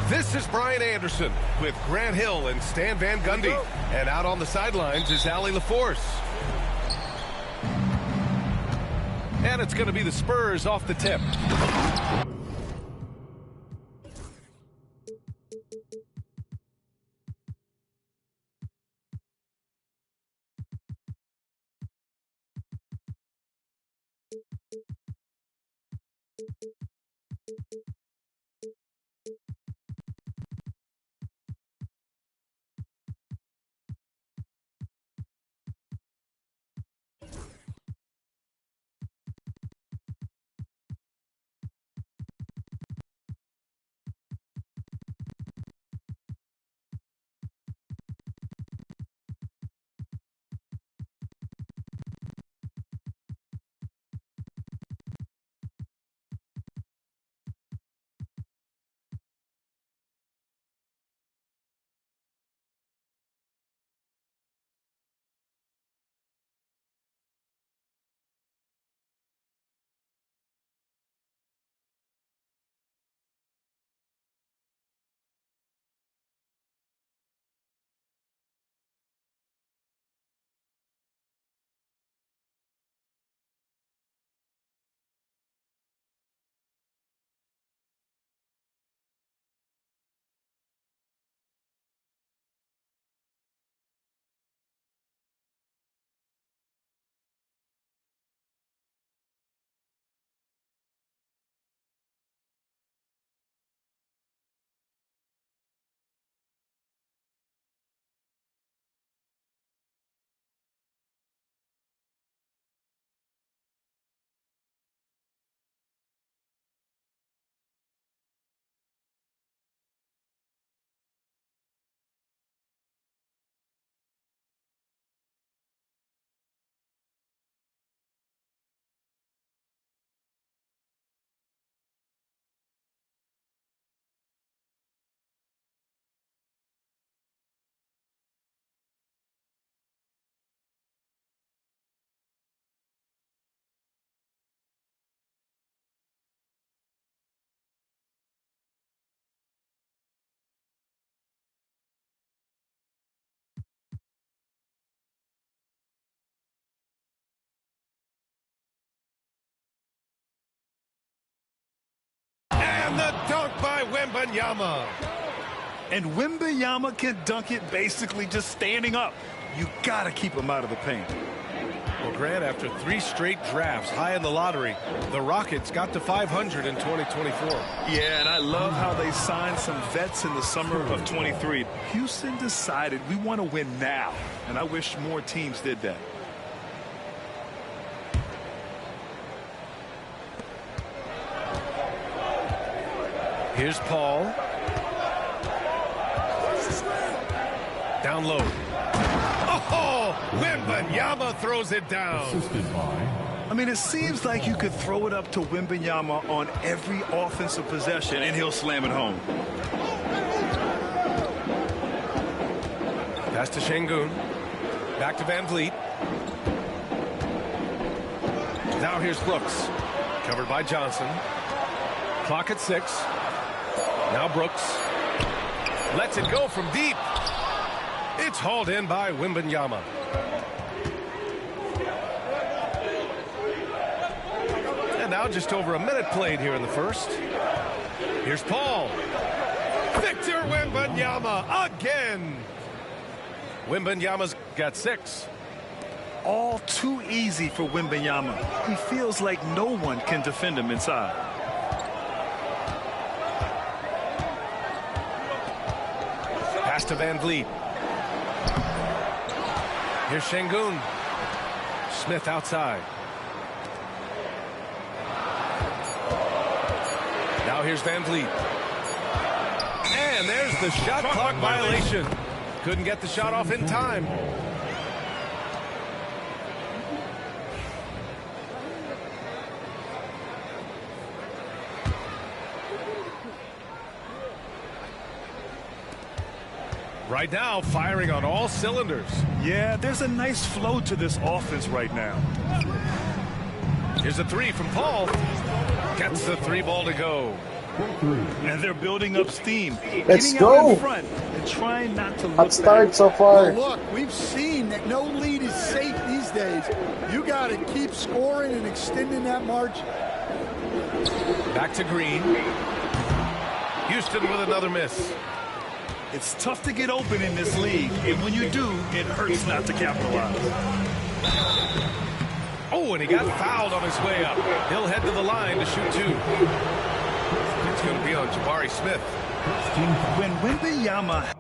This is Brian Anderson with Grant Hill and Stan Van Gundy. And out on the sidelines is Allie LaForce. And it's going to be the Spurs off the tip. And the dunk by Wembanyama. And Wembanyama can dunk it basically just standing up. You got to keep him out of the paint. Well, Grant, after 3 straight drafts high in the lottery, the Rockets got to 500 in 2024. Yeah, and I love how they signed some vets in the summer of 23. Houston decided we want to win now, and I wish more teams did that. Here's Paul. Down low. Oh, Wembanyama throws it down. I mean, it seems like you could throw it up to Wembanyama on every offensive possession, and he'll slam it home. Pass to Şengün. Back to Van Vliet. Now here's Brooks. Covered by Johnson. Clock at 6. Now Brooks lets it go from deep. It's hauled in by Wembanyama. And now just over a minute played here in the first. Here's Paul. Victor Wembanyama again. Wembanyama's got 6. All too easy for Wembanyama. He feels like no one can defend him inside. Pass to Van Vliet. Here's Şengün. Smith outside. Now here's Van Vliet. And there's the shot clock violation. Couldn't get the shot off in time. Right now, firing on all cylinders. Yeah, there's a nice flow to this offense right now. Here's a 3 from Paul. Gets the 3 ball to go. And they're building up steam. Let's getting go. out in front and trying not to look Hot start back. so far. Well, look, we've seen that no lead is safe these days. You got to keep scoring and extending that margin. Back to Green. Houston with another miss. It's tough to get open in this league, and when you do, it hurts not to capitalize. Oh, and he got fouled on his way up. He'll head to the line to shoot two. It's going to be on Jabari Smith. When Wembanyama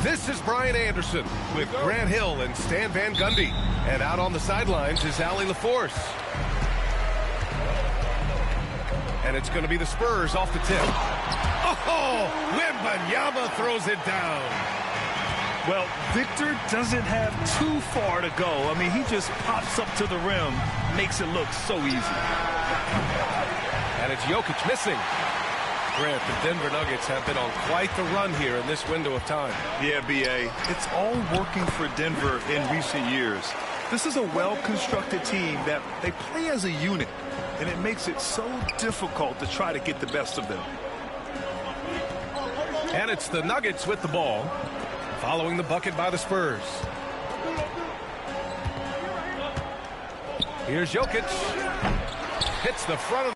This is Brian Anderson with Grant Hill and Stan Van Gundy. And out on the sidelines is Allie LaForce. And it's going to be the Spurs off the tip. Oh, Wembanyama throws it down. Well, Victor doesn't have too far to go. I mean, he just pops up to the rim, makes it look so easy. And it's Jokic missing. Grant, the Denver Nuggets have been on quite the run here in this window of time. Yeah, B.A., it's all working for Denver in recent years. This is a well-constructed team that they play as a unit, and it makes it so difficult to try to get the best of them. And it's the Nuggets with the ball, following the bucket by the Spurs. Here's Jokic. Hits the front of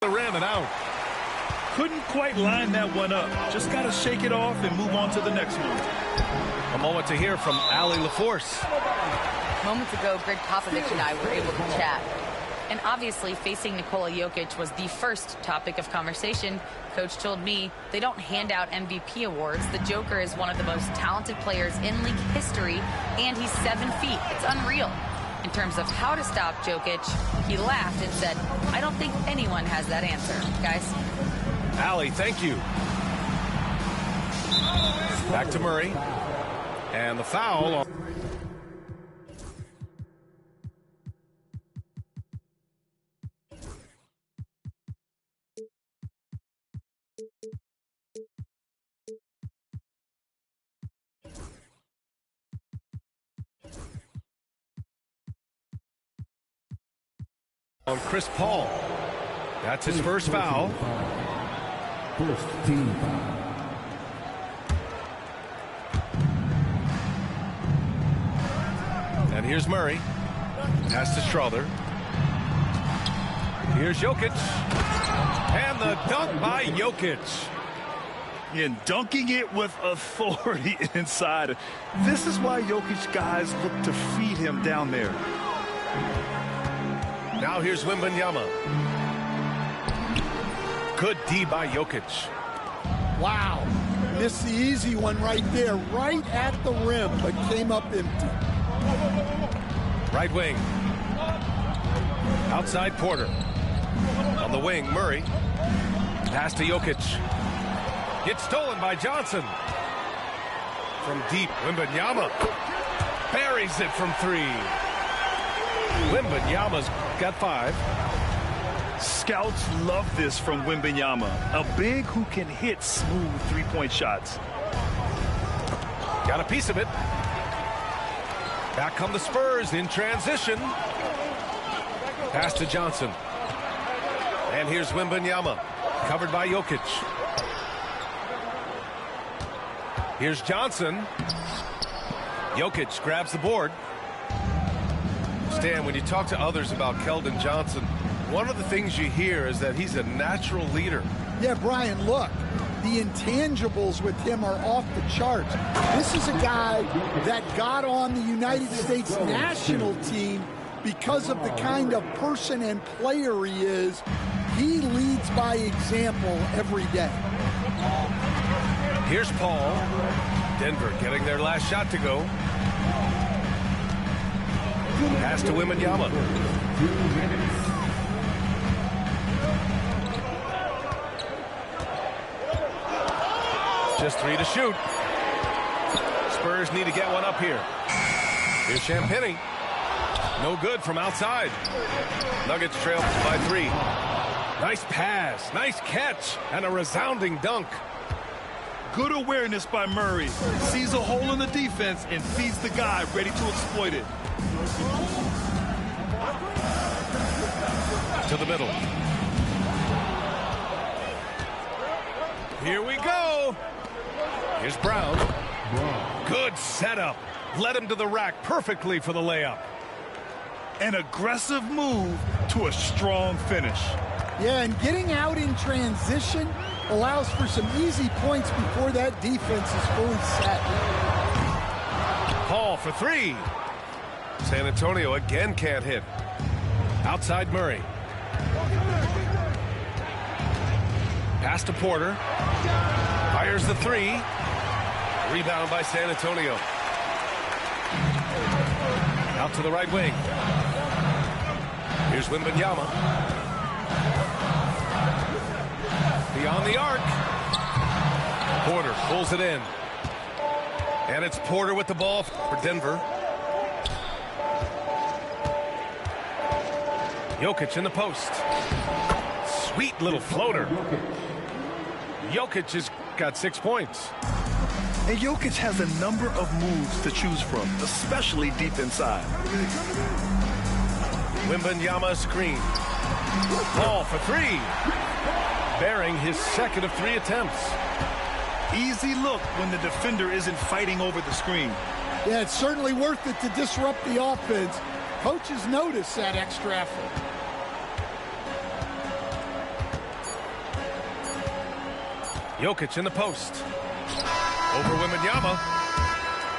the rim and out. Couldn't quite line that one up. Just got to shake it off and move on to the next one. A moment to hear from Allie LaForce. Moments ago, Greg Popovich and I were able to chat. And obviously, facing Nikola Jokic was the first topic of conversation. Coach told me they don't hand out MVP awards. The Joker is one of the most talented players in league history, and he's 7 feet. It's unreal. In terms of how to stop Jokic, he laughed and said, I don't think anyone has that answer. Guys. Allie, thank you. Back to Murray. And the foul. On Chris Paul. That's his first foul. First team foul. And here's Murray. Pass to Strother. Here's Jokic. And the dunk by Jokic. And dunking it with authority inside. This is why Jokic guys look to feed him down there. Now here's Wembanyama. Good D by Jokic. Wow. Missed the easy one right there, right at the rim, but came up empty. Right wing. Outside Porter. On the wing, Murray. Pass to Jokic. Gets stolen by Johnson. From deep, Wembanyama buries it from three. Wembanyama's got 5. Scouts love this from Wembanyama. A big who can hit smooth three-point shots. Got a piece of it. Back come the Spurs in transition. Pass to Johnson. And here's Wembanyama. Covered by Jokic. Here's Johnson. Jokic grabs the board. Stan, when you talk to others about Keldon Johnson, one of the things you hear is that he's a natural leader. Yeah, Brian, look, the intangibles with him are off the charts. This is a guy that got on the United States national team because of the kind of person and player he is. He leads by example every day. Here's Paul. Denver getting their last shot to go. Pass to Wembanyama. Just 3 to shoot. Spurs need to get one up here. Here's Champagnie. No good from outside. Nuggets trail by 3. Nice pass, nice catch, and a resounding dunk. Good awareness by Murray. Sees a hole in the defense and feeds the guy ready to exploit it. To the middle. Here we go. Here's Brown. Good setup. Led him to the rack perfectly for the layup. An aggressive move to a strong finish. Yeah, and getting out in transition allows for some easy points before that defense is fully set. Paul for 3. San Antonio again can't hit. Outside Murray. Pass to Porter. Fires the 3. Rebound by San Antonio. Out to the right wing. Here's Wembanyama. Beyond the arc. Porter pulls it in. And it's Porter with the ball for Denver. Jokic in the post. Sweet little floater. Jokic has got 6 points. And Jokic has a number of moves to choose from, especially deep inside. Wembanyama screen. Ball for 3. Bearing his second of 3 attempts. Easy look when the defender isn't fighting over the screen. Yeah, it's certainly worth it to disrupt the offense. Coaches notice that extra effort. Jokic in the post. Over Wembanyama.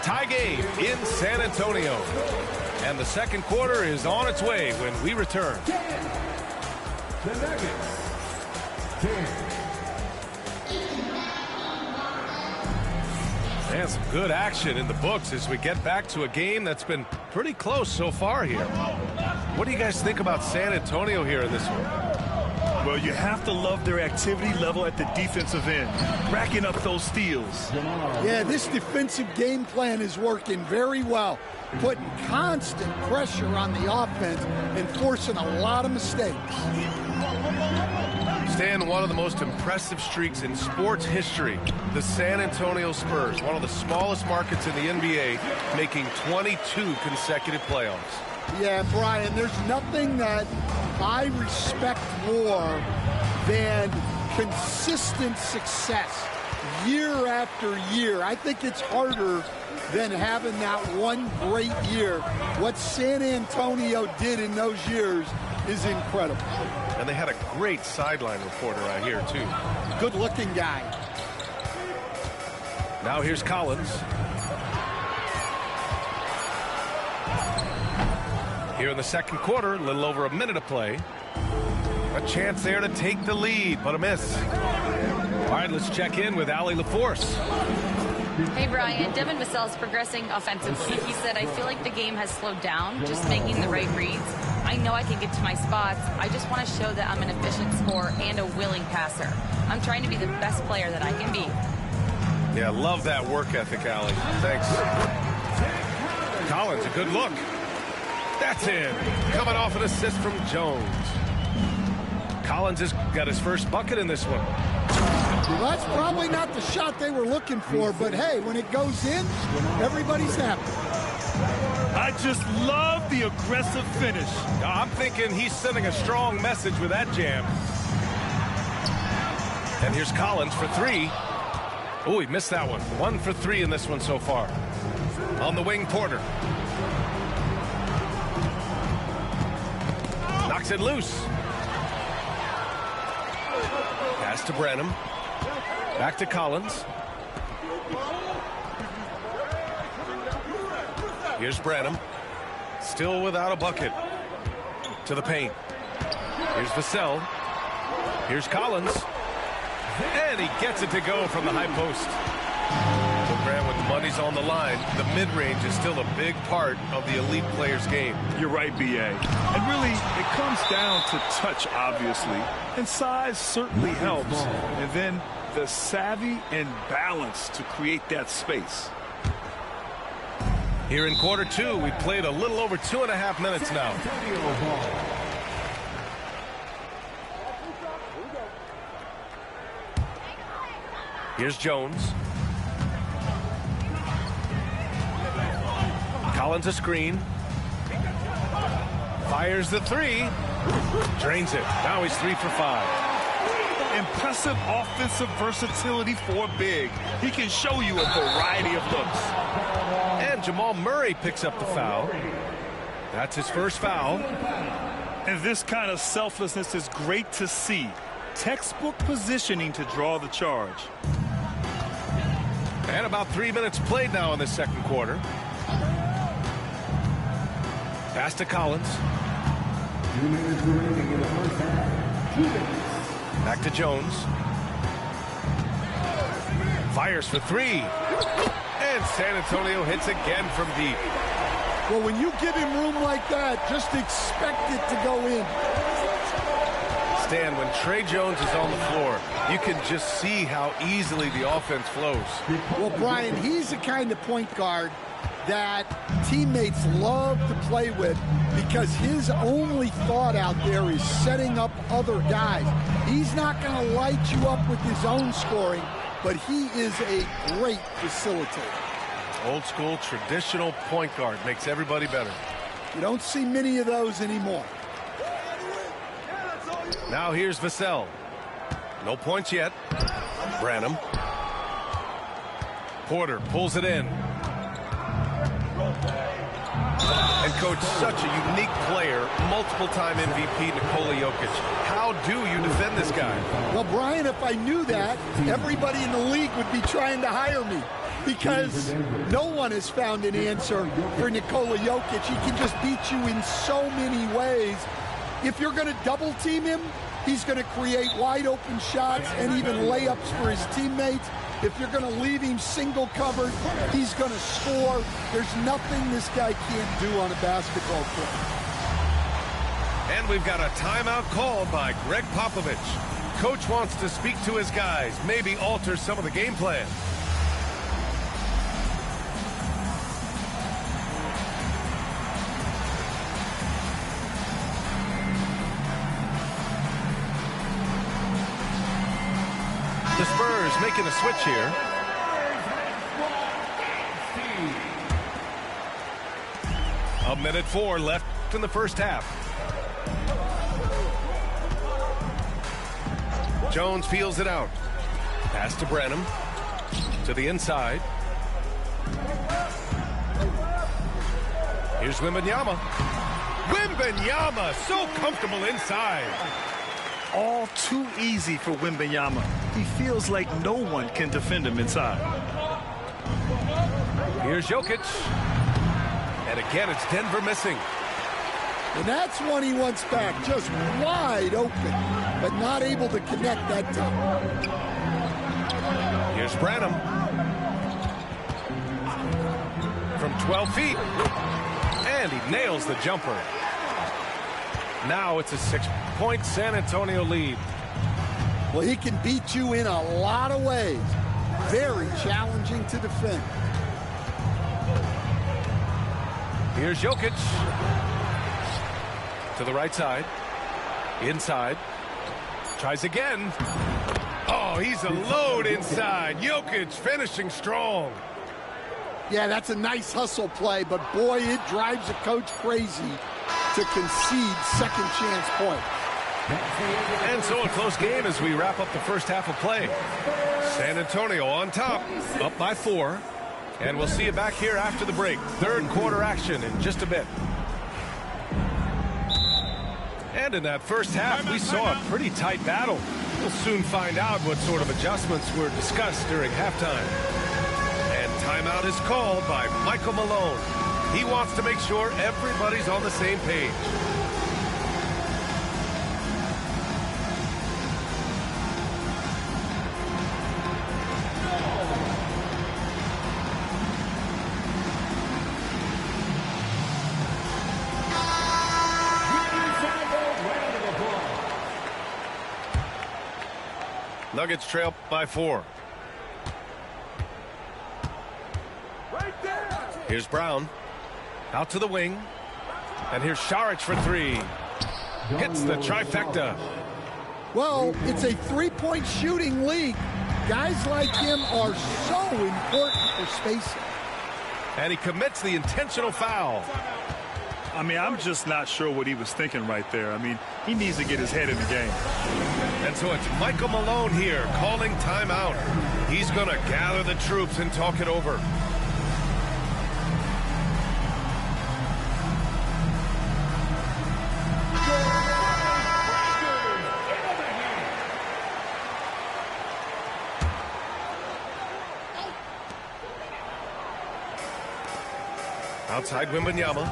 Tie game in San Antonio. And the second quarter is on its way when we return. The Nuggets. 10. And some good action in the books as we get back to a game that's been pretty close so far here. What do you guys think about San Antonio here in this one? Well, you have to love their activity level at the defensive end, racking up those steals. Yeah, this defensive game plan is working very well, putting constant pressure on the offense and forcing a lot of mistakes. Stan, one of the most impressive streaks in sports history, the San Antonio Spurs, one of the smallest markets in the NBA, making 22 consecutive playoffs. Yeah, Brian, there's nothing that I respect more than consistent success year after year. I think it's harder than having that one great year. What San Antonio did in those years is incredible. And they had a great sideline reporter out here, too. Good-looking guy. Now here's Collins. Here in the second quarter, a little over a minute to play. A chance there to take the lead, but a miss. All right, let's check in with Allie LaForce. Hey, Brian. Devin Vassell is progressing offensively. He said, I feel like the game has slowed down, just making the right reads. I know I can get to my spots. I just want to show that I'm an efficient scorer and a willing passer. I'm trying to be the best player that I can be. Yeah, love that work ethic, Allie. Thanks. Collins, a good look. That's in. Coming off an assist from Jones. Collins has got his first bucket in this one. Well, that's probably not the shot they were looking for, but hey, when it goes in, everybody's happy. I just love the aggressive finish. I'm thinking he's sending a strong message with that jam. And here's Collins for 3. Oh, he missed that one. 1 for 3 in this one so far. On the wing, Porter. Knocks it loose. Pass to Branham. Back to Collins. Here's Branham. Still without a bucket. To the paint. Here's Vassell. Here's Collins. And he gets it to go from the high post. So Grant with victories on the line, the mid-range is still a big part of the elite player's game. You're right, B.A. And really, it comes down to touch, obviously. And size certainly helps. And then the savvy and balance to create that space. Here in quarter two, we played a little over 2.5 minutes now. Here's Jones. Collins a screen. Fires the three. Drains it. Now he's 3 for 5. Impressive offensive versatility for big. He can show you a variety of looks. And Jamal Murray picks up the foul. That's his first foul. And this kind of selflessness is great to see. Textbook positioning to draw the charge. And about 3 minutes played now in the second quarter. Pass to Collins. 2 minutes remaining in the first half. 2 minutes. Back to Jones. Fires for three. And San Antonio hits again from deep. Well, when you give him room like that, just expect it to go in. Stan, when Trey Jones is on the floor, you can just see how easily the offense flows. Well, Brian, he's the kind of point guard that teammates love to play with because his only thought out there is setting up other guys. He's not going to light you up with his own scoring, but he is a great facilitator. Old school, traditional point guard makes everybody better. You don't see many of those anymore. Now here's Vassell. No points yet. Branham. Porter pulls it in. And coach, such a unique player, multiple-time MVP Nikola Jokic. How do you defend this guy? Well, Brian, if I knew that, everybody in the league would be trying to hire me because no one has found an answer for Nikola Jokic. He can just beat you in so many ways. If you're going to double team him, he's going to create wide open shots and even layups for his teammates. If you're going to leave him single covered, he's going to score. There's nothing this guy can't do on a basketball court. And we've got a timeout called by Greg Popovich. Coach wants to speak to his guys, maybe alter some of the game plan. The Spurs making a switch here. A minute 4 left in the first half. Jones feels it out. Pass to Branham. To the inside. Here's Wembanyama. Wembanyama so comfortable inside. All too easy for Wembanyama. He feels like no one can defend him inside. Here's Jokic. And again, it's Denver missing. And that's one he wants back, just wide open, but not able to connect that time. Here's Branham. From 12 feet. And he nails the jumper. Now it's a 6-point San Antonio lead. Well, he can beat you in a lot of ways. Very challenging to defend. Here's Jokic. To the right side. Inside. Tries again. Oh, he's a load inside. Jokic finishing strong. Yeah, that's a nice hustle play, but boy, it drives a coach crazy to concede second chance point. And so a close game as we wrap up the first half of play. San Antonio on top, up by 4. And we'll see you back here after the break. Third quarter action in just a bit. And in that first half, we saw a pretty tight battle. We'll soon find out what sort of adjustments were discussed during halftime. And timeout is called by Michael Malone. He wants to make sure everybody's on the same page. Nuggets trail by 4. Here's Brown. Out to the wing. And here's Šarić for 3. Hits the trifecta. Well, it's a three-point shooting league. Guys like him are so important for spacing. And he commits the intentional foul. I mean, I'm just not sure what he was thinking right there. I mean, he needs to get his head in the game. And so it's Michael Malone here calling timeout. He's going to gather the troops and talk it over. Outside Wembanyama.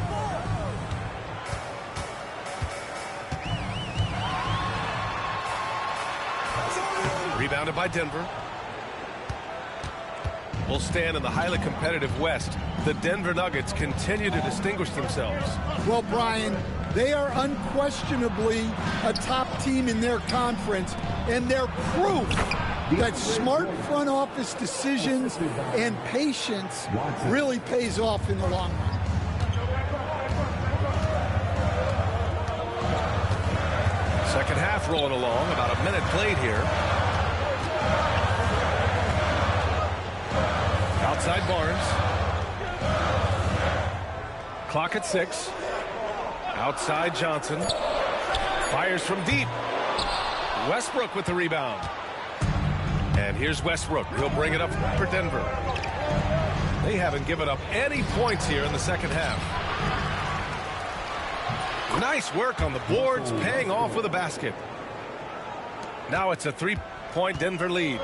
Rebounded by Denver. Will stand in the highly competitive West. The Denver Nuggets continue to distinguish themselves. Well, Brian, they are unquestionably a top team in their conference, and they're proof that smart front office decisions and patience really pays off in the long run. Second half rolling along, about a minute played here. Outside Barnes. Clock at 6. Outside Johnson. Fires from deep. Westbrook with the rebound. And here's Westbrook. He'll bring it up for Denver. They haven't given up any points here in the second half. Nice work on the boards, paying off with a basket. Now it's a 3-point Denver lead.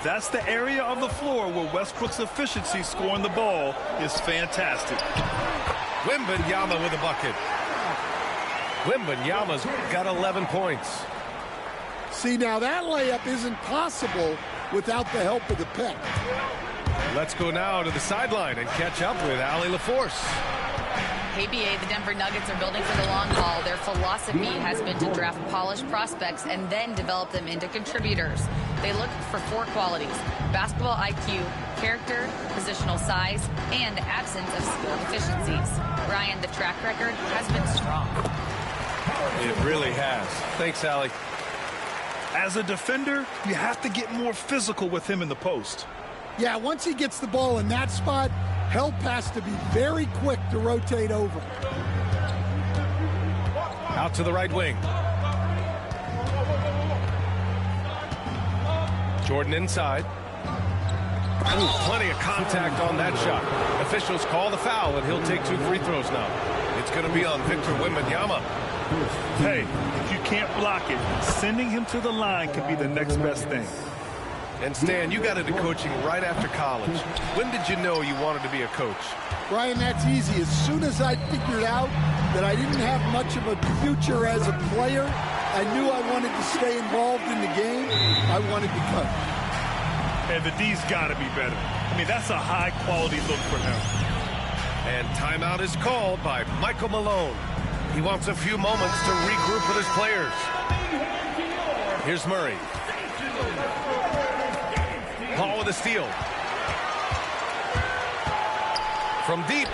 That's the area of the floor where Westbrook's efficiency scoring the ball is fantastic. Wembanyama with a bucket. Wembanyama's got 11 points. See, now that layup isn't possible without the help of the pick. Let's go now to the sideline and catch up with Allie LaForce. Hey, BA, the Denver Nuggets are building for the long haul. Their philosophy has been to draft polished prospects and then develop them into contributors. They look for 4 qualities: basketball IQ, character, positional size, and absence of skill deficiencies. Ryan, the track record has been strong. It really has. Thanks, Allie. As a defender, you have to get more physical with him in the post. Yeah, once he gets the ball in that spot, help has to be very quick to rotate over. Out to the right wing. Jordan inside. Ooh, plenty of contact on that shot. Officials call the foul, and he'll take 2 free throws now. It's going to be on Victor Wembanyama. Hey, if you can't block it, sending him to the line can be the next best thing. And Stan, you got into coaching right after college. When did you know you wanted to be a coach? Brian, that's easy. As soon as I figured out that I didn't have much of a future as a player, I knew I wanted to stay involved in the game. I wanted to coach. And the D's got to be better. I mean, that's a high-quality look for him. And timeout is called by Michael Malone. He wants a few moments to regroup with his players. Here's Murray. Paul with a steal. From deep.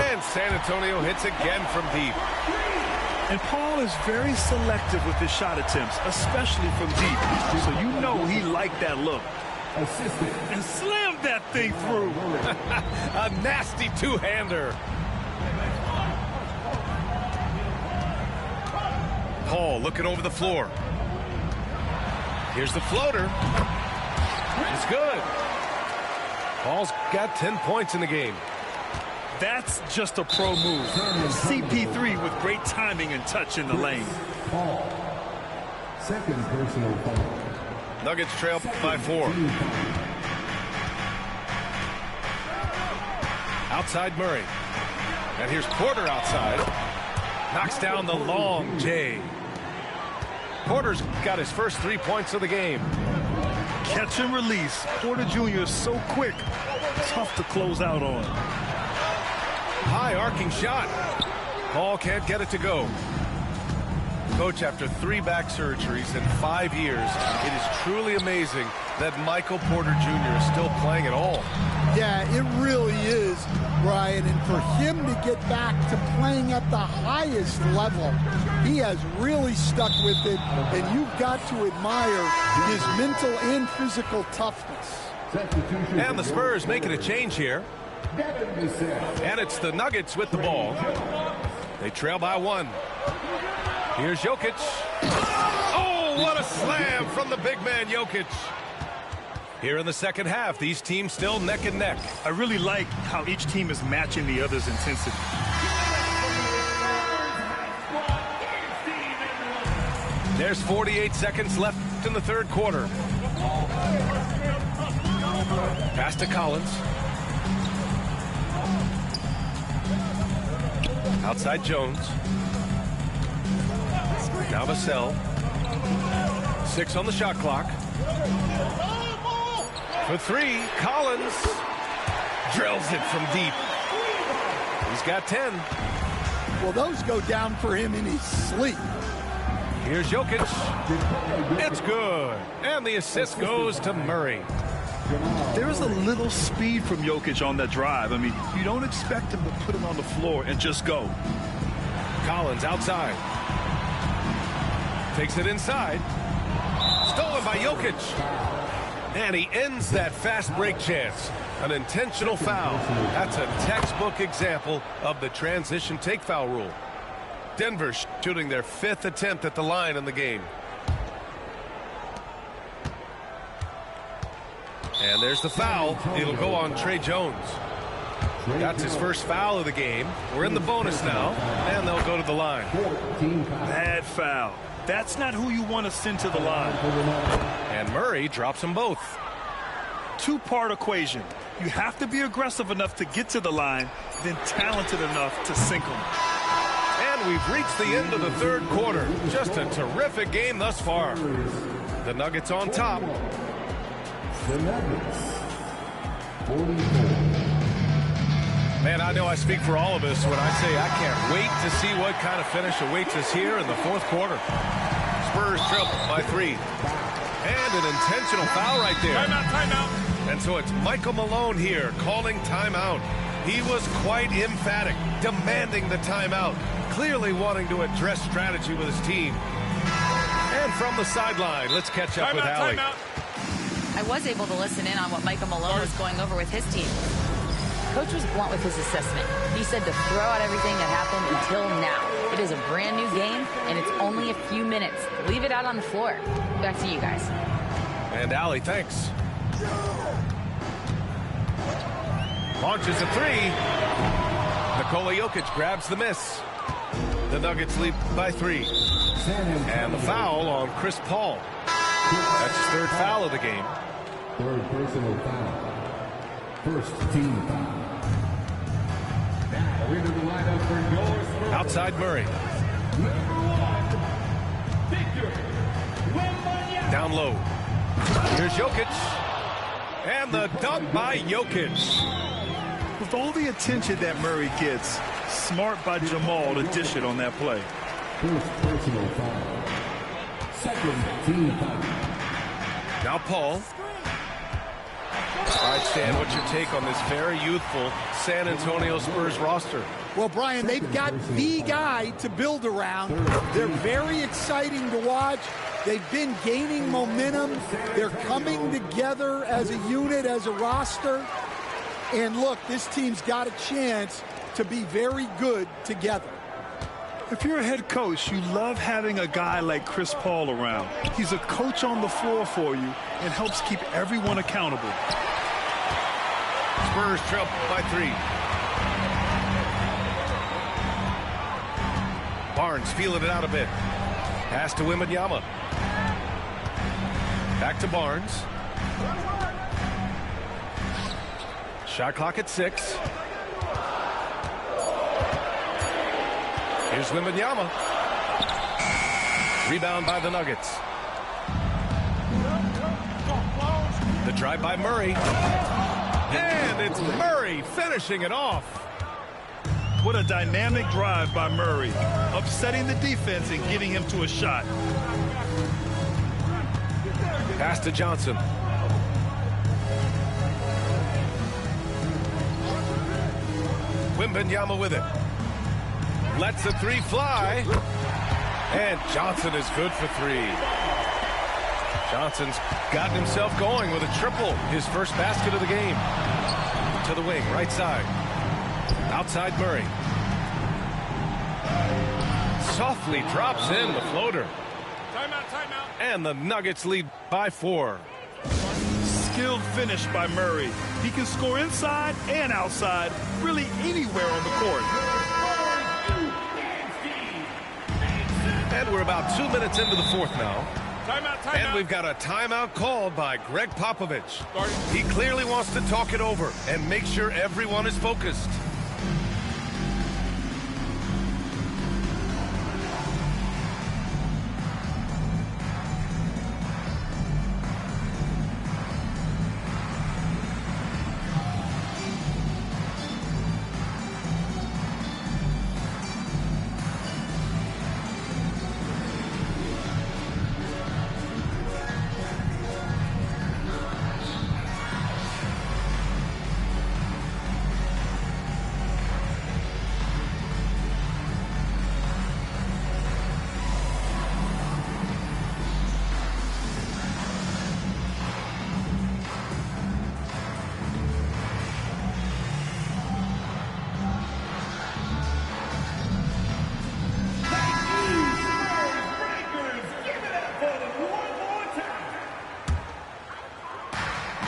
And San Antonio hits again from deep. And Paul is very selective with his shot attempts, especially from deep. So you know he liked that look. And slammed that thing through. A nasty two-hander. Paul looking over the floor. Here's the floater. It's good. Paul's got 10 points in the game. That's just a pro move. CP3 with great timing and touch in the lane. Second personal foul. Nuggets trail by 4. Outside Murray. And here's Porter outside. Knocks down the long J. Porter's got his first 3 points of the game. Catch and release. Porter Jr. is so quick. Tough to close out on. High arcing shot. Paul can't get it to go. Coach, after 3 back surgeries in 5 years, it is truly amazing that Michael Porter Jr. is still playing at all. Yeah, it really is, Brian. And for him to get back to playing at the highest level, he has really stuck with it. And you've got to admire his mental and physical toughness. And the Spurs making a change here. And it's the Nuggets with the ball. They trail by 1. Here's Jokic. Oh, what a slam from the big man, Jokic. Here in the second half, these teams still neck and neck. I really like how each team is matching the other's intensity. There's 48 seconds left in the third quarter. Pass to Collins. Outside Jones. Now Vassell. 6 on the shot clock. For 3, Collins drills it from deep. He's got 10. Well, those go down for him in his sleep. Here's Jokic. It's good. And the assist goes to Murray. There is a little speed from Jokic on that drive. I mean, you don't expect him to put it on the floor and just go. Collins outside. Takes it inside. Stolen by Jokic. And he ends that fast break chance. An intentional foul. That's a textbook example of the transition take foul rule. Denver shooting their 5th attempt at the line in the game. And there's the foul. It'll go on Trey Jones. That's his first foul of the game. We're in the bonus now, and they'll go to the line. Bad foul. That's not who you want to send to the line. And Murray drops them both. 2-part equation. You have to be aggressive enough to get to the line, then talented enough to sink them. And we've reached the end of the third quarter. Just a terrific game thus far. The Nuggets on top. The Nuggets, 44. Man, I know I speak for all of us when I say I can't wait to see what kind of finish awaits us here in the fourth quarter. Spurs trail by 3. And an intentional foul right there. Timeout. And so it's Michael Malone here calling timeout. He was quite emphatic, demanding the timeout, clearly wanting to address strategy with his team. And from the sideline, let's catch up with Allie. I was able to listen in on what Michael Malone was going over with his team. Coach was blunt with his assessment. He said to throw out everything that happened until now. It is a brand new game, and it's only a few minutes. Leave it out on the floor. Back to you guys. And Allie, thanks. Launches a 3. Nikola Jokic grabs the miss. The Nuggets lead by 3. And the foul on Chris Paul. That's his 3rd foul of the game. 3rd personal foul. 1st team foul. Now into the lineup for your Spurs. Outside Murray. Down low. Here's Jokic. And the dunk by Jokic. With all the attention that Murray gets, smart by Jamal to dish it on that play. 1st personal foul. 2nd team foul. Now Paul. All right, Stan, what's your take on this very youthful San Antonio Spurs roster? Well, Brian, they've got the guy to build around. They're very exciting to watch. They've been gaining momentum. They're coming together as a unit, as a roster. And look, this team's got a chance to be very good together. If you're a head coach, you love having a guy like Chris Paul around. He's a coach on the floor for you and helps keep everyone accountable. Spurs trail by 3. Barnes feeling it out a bit. Pass to Wembanyama. Back to Barnes. Shot clock at 6. Here's Wembanyama. Rebound by the Nuggets. The drive by Murray. And it's Murray finishing it off. What a dynamic drive by Murray, upsetting the defense and getting him to a shot. Pass to Johnson. Wembanyama with it. Lets the three fly. And Johnson is good for three. Johnson's gotten himself going with a triple. His first basket of the game. To the wing, right side. Outside Murray. Softly drops in the floater. Timeout, timeout. And the Nuggets lead by 4. Skilled finish by Murray. He can score inside and outside, really anywhere on the court. And we're about 2 minutes into the fourth now. Timeout. And we've got a timeout called by Greg Popovich. He clearly wants to talk it over and make sure everyone is focused.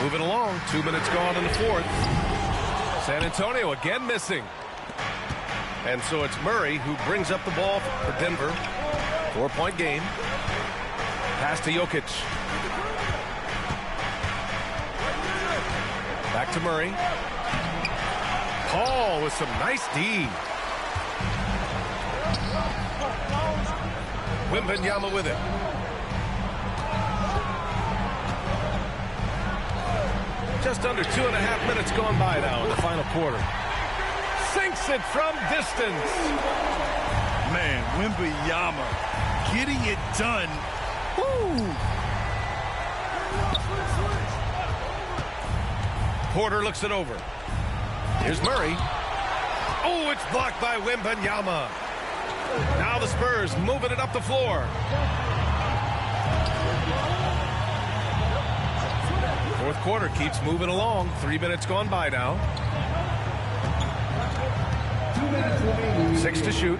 Moving along, 2 minutes gone in the fourth. San Antonio again missing. And so it's Murray who brings up the ball for Denver. 4-point game. Pass to Jokic. Back to Murray. Paul with some nice D. Wembanyama with it. Just under 2.5 minutes gone by now in the final quarter. Sinks it from distance. Man, Wembanyama getting it done. Woo! Porter looks it over. Here's Murray. Oh, it's blocked by Wembanyama. Now the Spurs moving it up the floor. Fourth quarter keeps moving along. 3 minutes gone by now. 6 to shoot.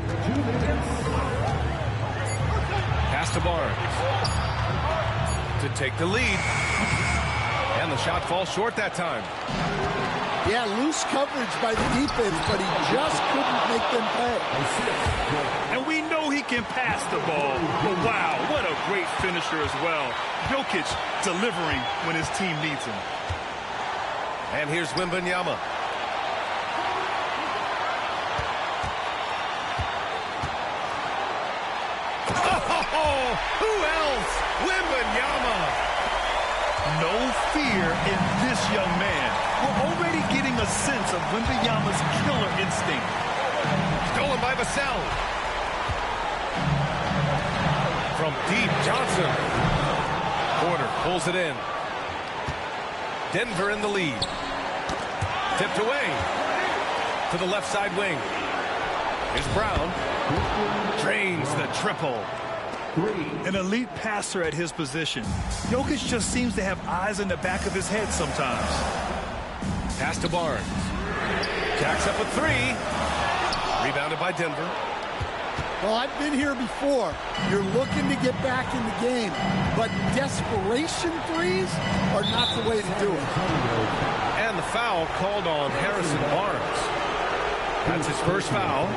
Pass to Barnes. To take the lead. And the shot falls short that time. Yeah, loose coverage by the defense, but he just couldn't make them pay. And we know he can pass the ball. But wow, what a great finisher as well. Jokic delivering when his team needs him. And here's Wembanyama. Oh, who else? Wembanyama. No fear in this young man. We're already getting a sense of Wembanyama's killer instinct. Stolen by Vassell. From deep, Johnson. Porter pulls it in. Denver in the lead. Tipped away to the left side wing. Here's Brown. Drains the triple. An elite passer at his position. Jokic just seems to have eyes in the back of his head sometimes. Pass to Barnes. Jacks up a three. Rebounded by Denver. Well, I've been here before. You're looking to get back in the game, but desperation threes are not the way to do it. And the foul called on Harrison Barnes. That's his first foul.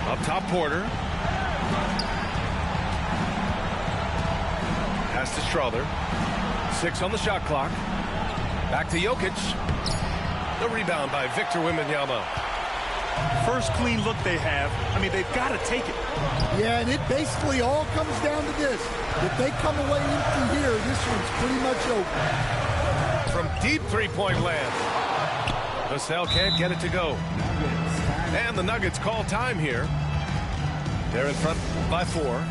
Up top, Porter. Pass to Strother. 6 on the shot clock. Back to Jokic. The rebound by Victor Wembanyama. First clean look they have. I mean, they've got to take it. Yeah, and it basically all comes down to this. If they come away empty here, this one's pretty much open. From deep three-point land. Vassell can't get it to go. And the Nuggets call time here. They're in front by 4.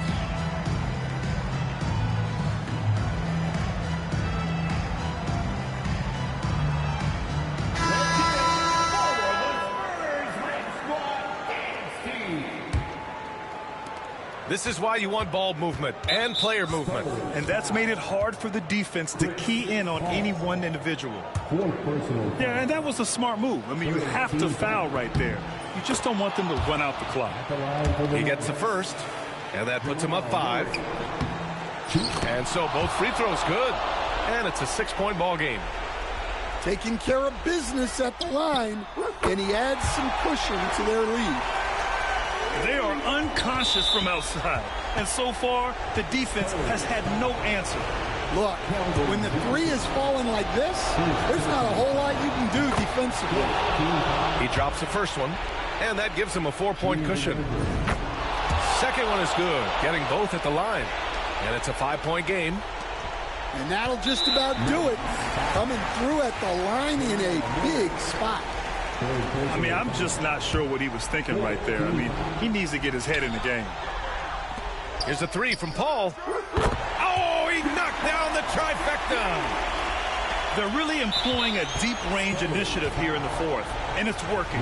This is why you want ball movement and player movement. And that's made it hard for the defense to key in on any one individual. Yeah, and that was a smart move. I mean, you have to foul right there. You just don't want them to run out the clock. He gets the first, and that puts him up 5. And so both free throws good. And it's a 6-point ball game. Taking care of business at the line, and he adds some cushion to their lead. They are unconscious from outside, and so far, the defense has had no answer. Look, when the 3 is falling like this, there's not a whole lot you can do defensively. He drops the first one, and that gives him a 4-point cushion. Second one is good, getting both at the line. And it's a 5-point game. And that'll just about do it. Coming through at the line in a big spot. I mean, I'm just not sure what he was thinking right there. I mean, he needs to get his head in the game. Here's a 3 from Paul. Oh, he knocked down the trifecta. They're really employing a deep-range initiative here in the 4th, and it's working.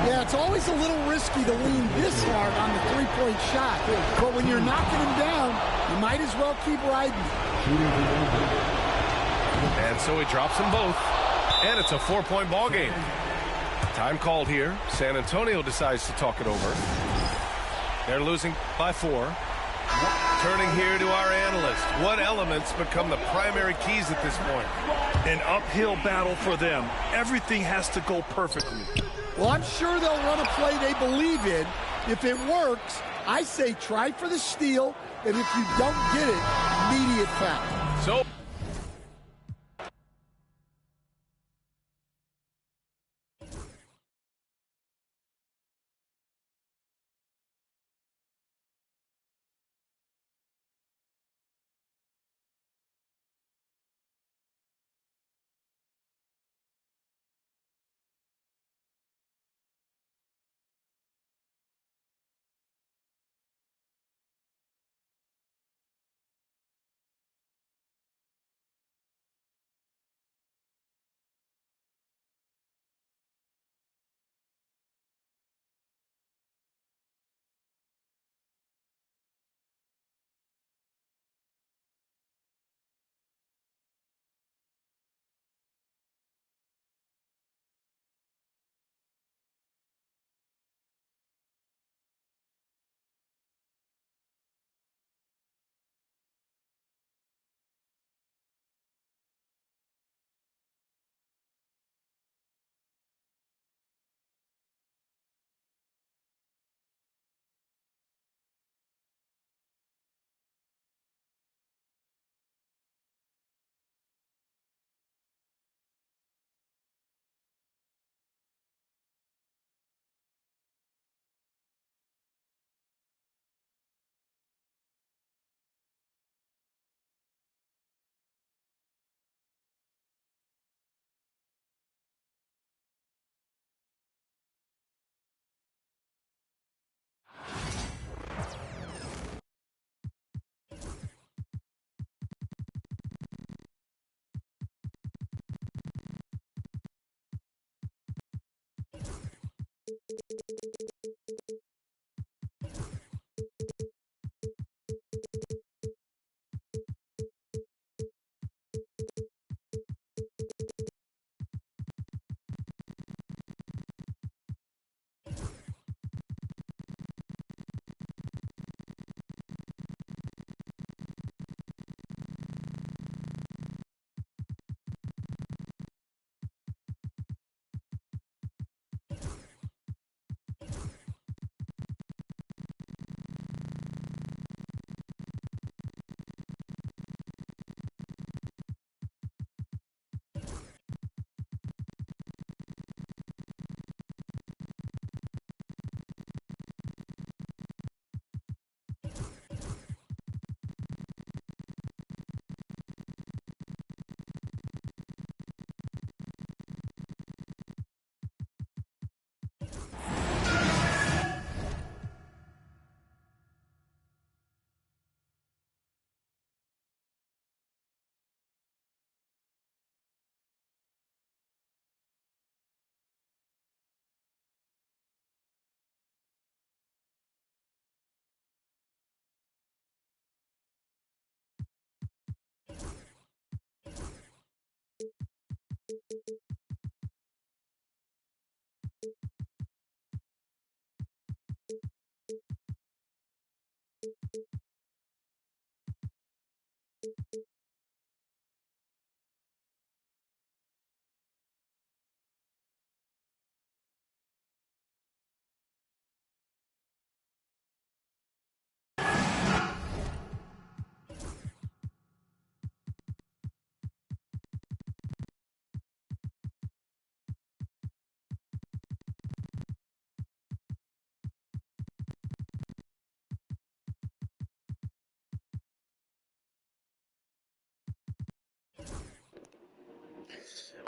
Yeah, it's always a little risky to lean this hard on the 3-point shot. But when you're knocking him down, you might as well keep riding. And so he drops them both. And it's a 4-point ball game. Time called here. San Antonio decides to talk it over. They're losing by 4. Turning here to our analyst. What elements become the primary keys at this point? An uphill battle for them. Everything has to go perfectly. Well, I'm sure they'll run a play they believe in. If it works, I say try for the steal, and if you don't get it, immediate foul. So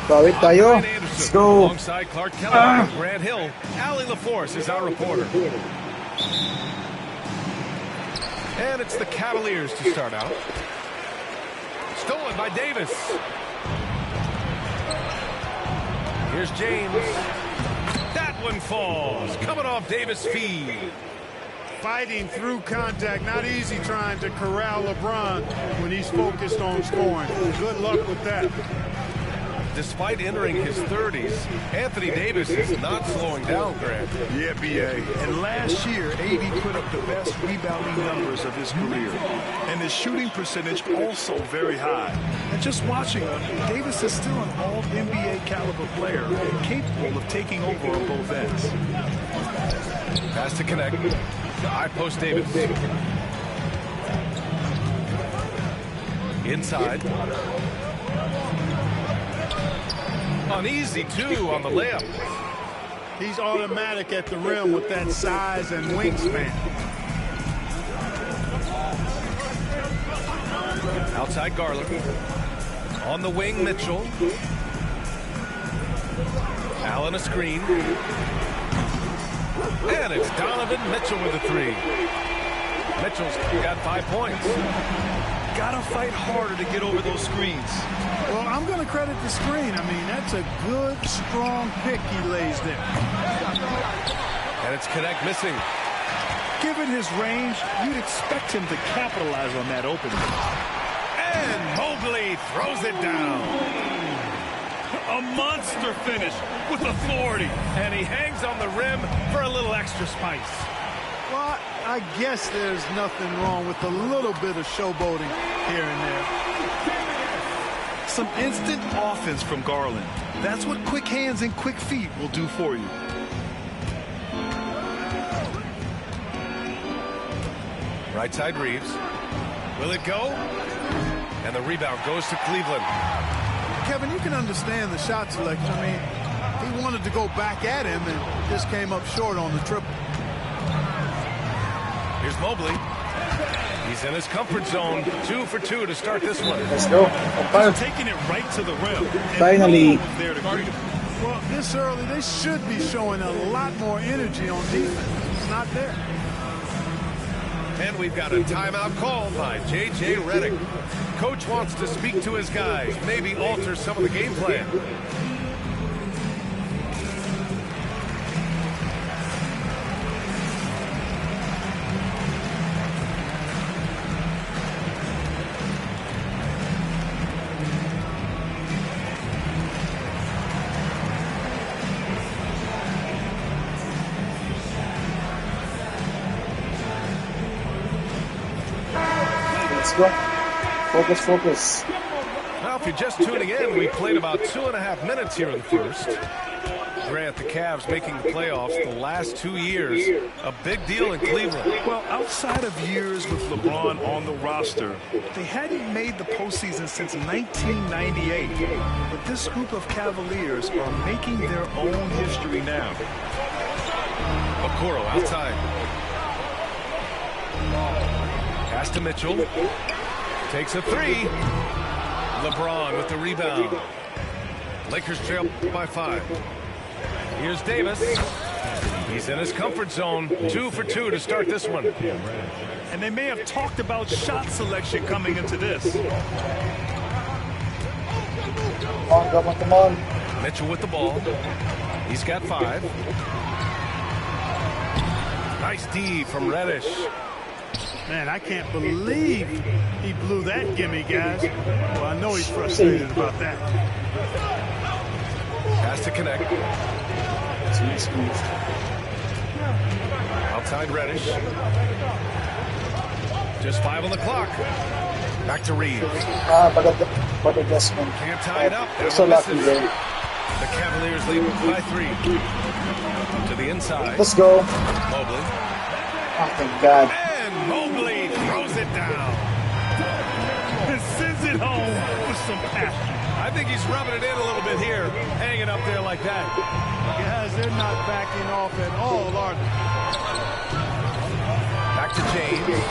Bawit tayo. Let's go. Alongside Clark Kellogg and Grant Hill, Allie LaForce is our reporter. And it's the Cavaliers to start out. Stolen by Davis. Here's James. That one falls. Coming off Davis' feed. Fighting through contact. Not easy trying to corral LeBron when he's focused on scoring. Good luck with that. Despite entering his 30s, Anthony Davis is not slowing down, Grant. Yeah, B.A. And last year, AD put up the best rebounding numbers of his career. And his shooting percentage also very high. And just watching him, Davis is still an all-NBA caliber player, capable of taking over on both ends. Pass to connect. High post Davis. Inside. Uneasy, too, on the layup. He's automatic at the rim with that size and wingspan. Outside Garland. On the wing, Mitchell. Allen a screen. And it's Donovan Mitchell with a three. Mitchell's got 5 points. Gotta fight harder to get over those screens. Well, I'm going to credit the screen. I mean, that's a good, strong pick he lays there. And it's Connect missing. Given his range, you'd expect him to capitalize on that opening. And Mobley throws it down. A monster finish with authority. And he hangs on the rim for a little extra spice. Well, I guess there's nothing wrong with a little bit of showboating here and there. Some instant offense from Garland. That's what quick hands and quick feet will do for you. Right side Reeves. Will it go? And the rebound goes to Cleveland. Kevin, you can understand the shot selection. I mean, he wanted to go back at him and just came up short on the triple. Here's Mobley. He's in his comfort zone. 2 for 2 to start this one. Let's go. Taking it right to the rim. Finally. There to greet him. Well, this early, they should be showing a lot more energy on defense. It's not there. And we've got a timeout called by J.J. Redick. Coach wants to speak to his guys, maybe alter some of the game plan. Let's go. Focus, focus. Well, if you're just tuning in, we played about 2.5 minutes here in the first. Grant, the Cavs making the playoffs the last 2 years. A big deal in Cleveland. Well, outside of years with LeBron on the roster, they hadn't made the postseason since 1998. But this group of Cavaliers are making their own history now. Okoro outside. Pass to Mitchell. Takes a three. LeBron with the rebound. Lakers trail by 5. Here's Davis. He's in his comfort zone. 2 for 2 to start this one. And they may have talked about shot selection coming into this. Come on. Mitchell with the ball. He's got 5. Nice D from Reddish. Man, I can't believe he blew that gimme, guys. Well, I know he's frustrated about that. Has to connect. Outside Reddish. Just 5 on the clock. Back to Reeves. But adjustment. Can't tie it up. So lucky there. The Cavaliers lead by 3. To the inside. Let's go. Mobley. Oh, thank God. And Mobley throws it down. And sends it home with some passion. I think he's rubbing it in a little bit here, hanging up there like that. Guys, they're not backing off at all, are they? Back to James.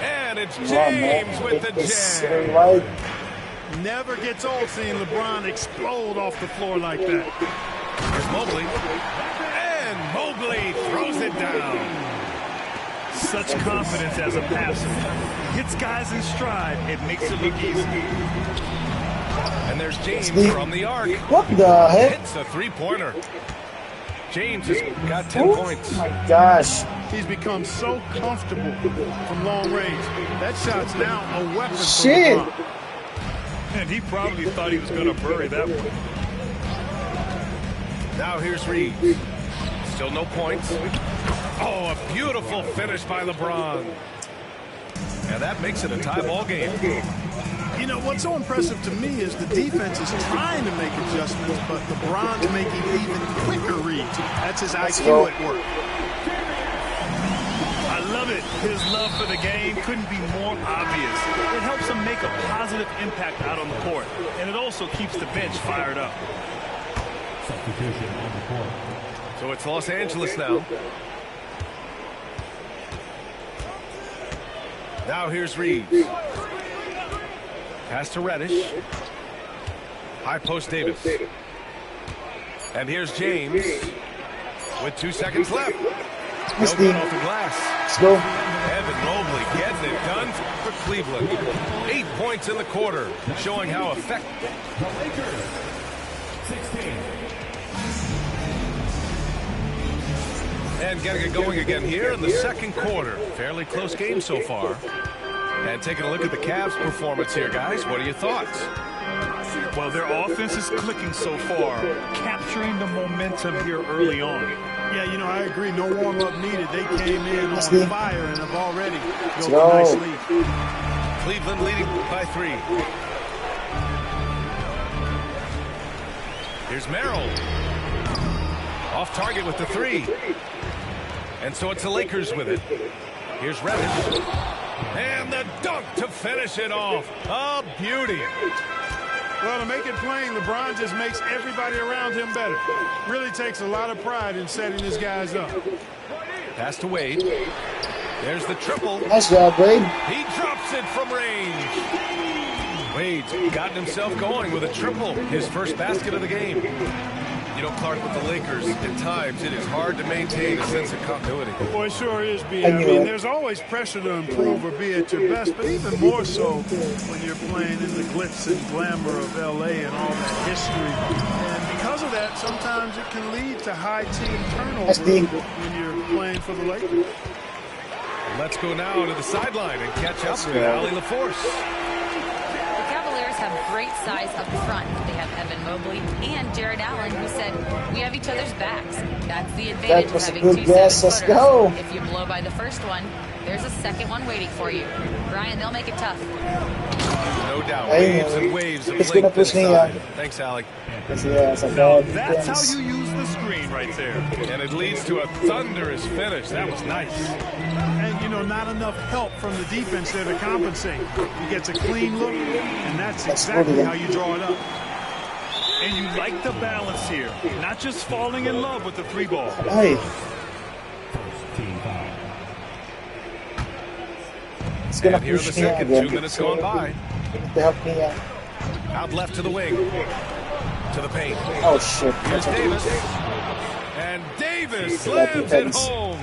And it's James with the jam. Right. Never gets old seeing LeBron explode off the floor like that. Here's Mobley. And Mobley throws it down. Such confidence as a passer. Hits guys in stride. It makes it look easy. And there's James from the arc. What the heck? Hits a three-pointer. James has got 10 points. Oh my gosh. He's become so comfortable from long range. That shot's now a weapon Shit. for LeBron. And he probably thought he was going to bury that one. Now here's Reeves. Still no points. Oh, a beautiful finish by LeBron. And that makes it a tie ball game. You know, what's so impressive to me is the defense is trying to make adjustments, but LeBron's making even quicker reads. That's his IQ at work. I love it. His love for the game couldn't be more obvious. It helps him make a positive impact out on the court, and it also keeps the bench fired up. Substitution on the court. So it's Los Angeles now. Now here's Reeves. Pass to Reddish. High post Davis. And here's James with 2 seconds left. No good off the glass. Let's go. Evan Mobley getting it done for Cleveland. 8 points in the quarter, showing how effective. The Lakers, 16. And getting it going again here in the second quarter. Fairly close game so far. And taking a look at the Cavs' performance here, guys. What are your thoughts? Well, their offense is clicking so far, capturing the momentum here early on. Yeah, you know, I agree. No warm-up needed. They came in on fire and have already built go. a nice lead. Cleveland leading by 3. Here's Merrill. Off target with the 3. And so it's the Lakers with it. Here's Reddish. And the dunk to finish it off. A beauty. Well, to make it plain, LeBron just makes everybody around him better. Really takes a lot of pride in setting his guys up. Pass to Wade. There's the triple. Nice job, Wade. He drops it from range. Wade's gotten himself going with a triple. His first basket of the game. You know, Clark, with the Lakers, at times it is hard to maintain a sense of continuity. Boy, it sure is, B. I mean, there's always pressure to improve or be at your best, but even more so when you're playing in the glitz and glamour of L.A. and all that history. And because of that, sometimes it can lead to high team turnover when you're playing for the Lakers. Let's go now to the sideline and catch up with Allie LaForce. The Cavaliers have great size up front. They have Evan Mobley and Jared Allen, who said, we have each other's backs. That's the advantage of having 2 7-footers. Go. If you blow by the first one, there's a second one waiting for you. Brian, they'll make it tough. No doubt. Waves and waves of It's gonna push me up. Thanks, Allie. Now that's how you use the screen right there. And it leads to a thunderous finish. That was nice. And, you know, not enough help from the defense there to compensate. He gets a clean look, and that's exactly how you draw it up. And you like the balance here, not just falling in love with the 3 ball. Hey. First team foul. It's gonna And here in the push me out second, again. 2 minutes gone by. To help me out. Out left to the wing. To the paint. Oh shit. Here's Davis. And Davis slams it home.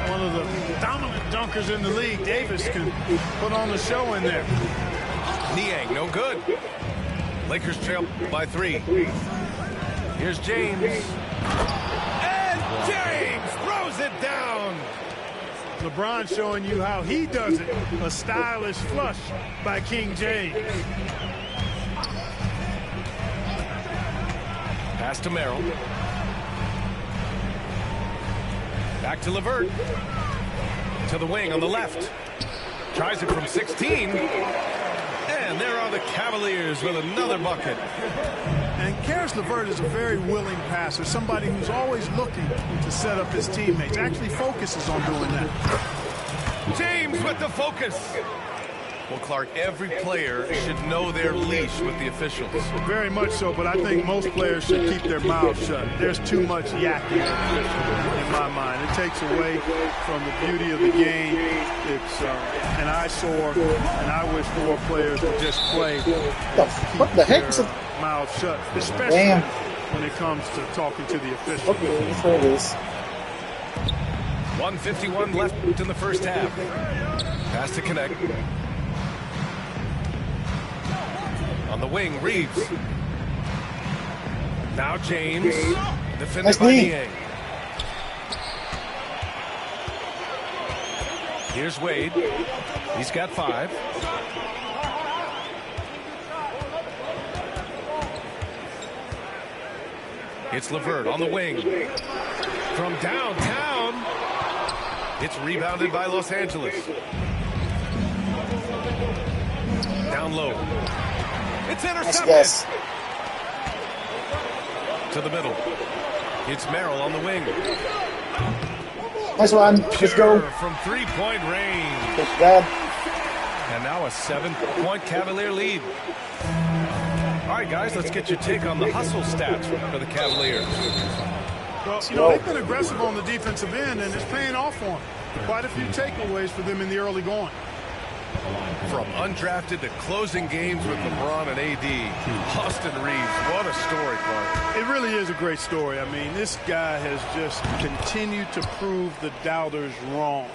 One of the dominant dunkers in the league. Davis can put on the show in there. Niang, no good. Lakers trail by 3. Here's James. And James throws it down. LeBron showing you how he does it. A stylish flush by King James. Pass to Merrill. Back to LeVert. To the wing on the left. Tries it from 16. And there are the Cavaliers with another bucket. And Karis LeVert is a very willing passer, somebody who's always looking to set up his teammates, actually focuses on doing that. James with the focus. Well, Clark, every player should know their leash with the officials. Very much so, but I think most players should keep their mouths shut. There's too much yakking in my mind. It takes away from the beauty of the game. It's an eyesore, and I wish more players would just play. What the heck is it? Mouth shut, especially when it comes to talking to the officials. Okay, that's what it is. 1:51 left in the first half. Pass to connect. On the wing, Reeves. Now James. Defended Nice by knee. Niang. Here's Wade. He's got 5. It's LeVert on the wing. From downtown. It's rebounded by Los Angeles. Down low. It's intercepted. Yes. To the middle. It's Merrill on the wing. Nice one. Let's go. Pure from three-point range. Good grab. And now a 7-point Cavalier lead. All right, guys, let's get your take on the hustle stats for the Cavaliers. Well, you know, they've been aggressive on the defensive end, and it's paying off for them. Quite a few takeaways for them in the early going. From undrafted to closing games with LeBron and AD, Austin Reeves, what a story, Clark. It really is a great story. I mean, this guy has just continued to prove the doubters wrong.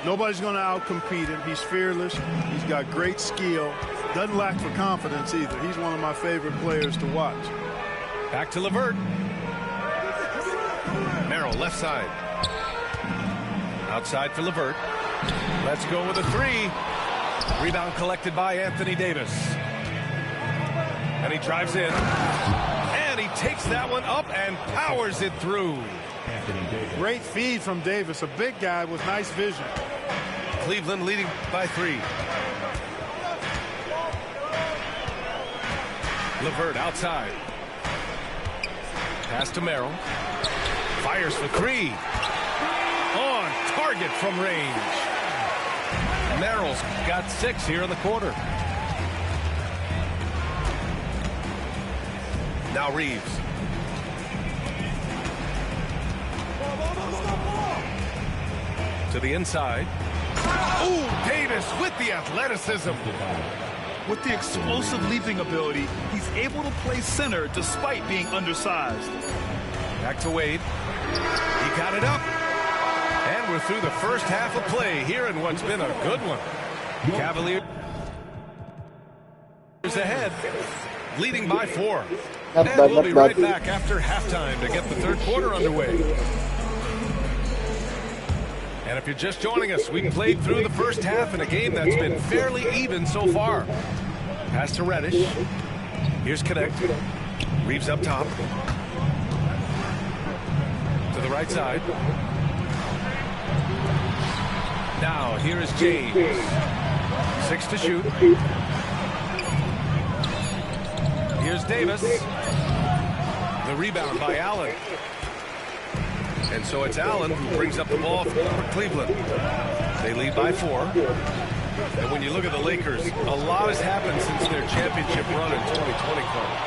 Nobody's going to outcompete him. He's fearless. He's got great skill. Doesn't lack for confidence either. He's one of my favorite players to watch. Back to LeVert. Merrill, left side. Outside for LeVert. Let's go with a 3. Rebound collected by Anthony Davis. And he drives in. And he takes that one up and powers it through. Great feed from Davis, a big guy with nice vision. Cleveland leading by 3. LeVert outside. Pass to Merrill. Fires for 3. On target from range. Merrill's got 6 here in the quarter. Now Reeves. To the inside. Ooh, Davis with the athleticism. With the explosive leaping ability, he's able to play center despite being undersized. Back to Wade. He got it up. And we're through the first half of play here in what's been a good one. Cavaliers ahead, leading by 4. And we'll be right back after halftime to get the third quarter underway. And if you're just joining us, we played through the first half in a game that's been fairly even so far. Pass to Reddish. Here's Connect. Reeves up top. To the right side. Now, here is James. 6 to shoot. Here's Davis. The rebound by Allen. And so it's Allen who brings up the ball for Cleveland. They lead by 4. And when you look at the Lakers, a lot has happened since their championship run in 2020.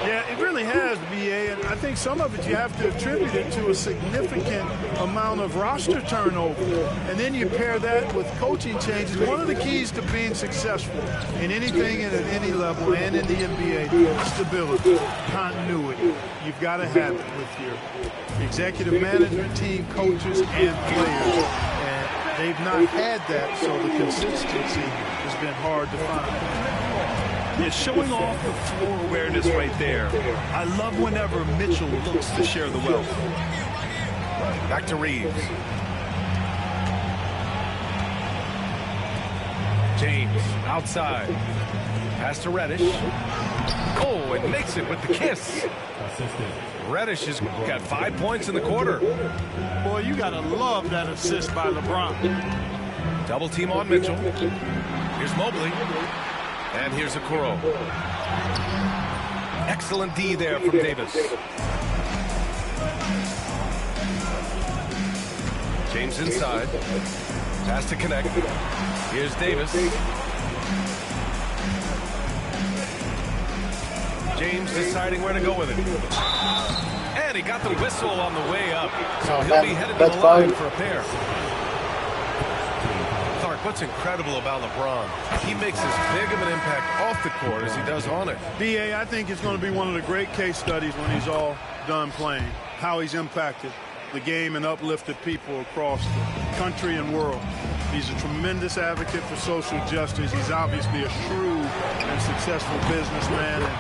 Yeah, it really has, B.A., and I think some of it you have to attribute it to a significant amount of roster turnover. And then you pair that with coaching changes. One of the keys to being successful in anything and at any level and in the NBA, stability, continuity. You've got to have it with your executive management team, coaches, and players. And they've not had that, so the consistency has been hard to find. It's showing off the floor awareness right there. I love whenever Mitchell looks to share the wealth. Back to Reeves. James outside. Pass to Reddish. Oh, and makes it with the kiss. Reddish has got 5 points in the quarter. Boy, you got to love that assist by LeBron. Double team on Mitchell. Here's Mobley. And here's Okoro. Excellent D there from Davis. James inside. Pass to connect. Here's Davis. James deciding where to go with it. And he got the whistle on the way up. So he'll be headed to the line for a pair. Clark, what's incredible about LeBron, he makes as big of an impact off the court as he does on it. D.A., I think it's going to be one of the great case studies when he's all done playing, how he's impacted the game and uplifted people across the country and world. He's a tremendous advocate for social justice. He's obviously a shrewd and successful businessman, and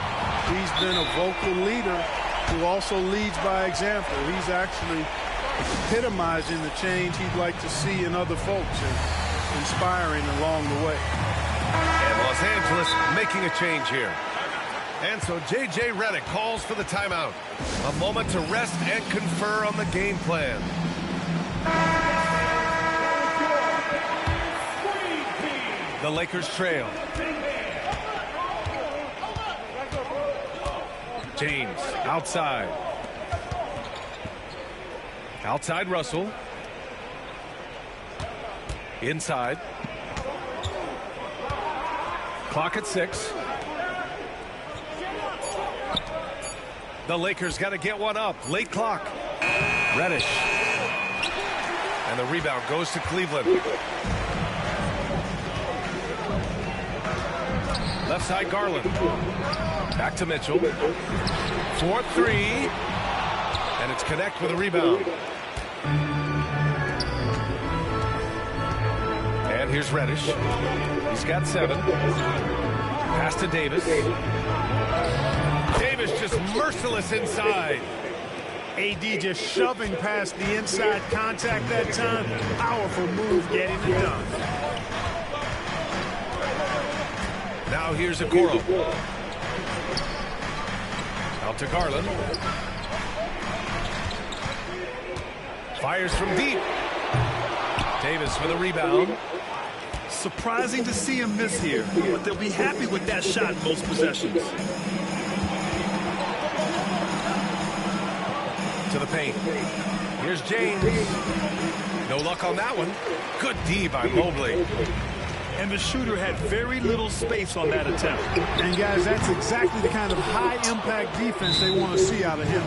he's been a vocal leader who also leads by example. He's actually epitomizing the change he'd like to see in other folks and inspiring along the way. And Los Angeles making a change here. And so J.J. Redick calls for the timeout. A moment to rest and confer on the game plan. The Lakers trail. James outside. Outside Russell. Inside. Clock at 6. The Lakers got to get one up. Late clock. Reddish. And the rebound goes to Cleveland. Left side Garland. Back to Mitchell. 4-3. And it's Connect with a rebound. And here's Reddish. He's got 7. Pass to Davis. Davis just merciless inside. AD just shoving past the inside contact that time. Powerful move getting it done. Now here's Okoro. Out to Garland. Fires from deep. Davis with a rebound. Surprising to see him miss here, but they'll be happy with that shot in most possessions. To the paint. Here's James. No luck on that one. Good D by Mobley. And the shooter had very little space on that attempt. And guys, that's exactly the kind of high impact defense they want to see out of him.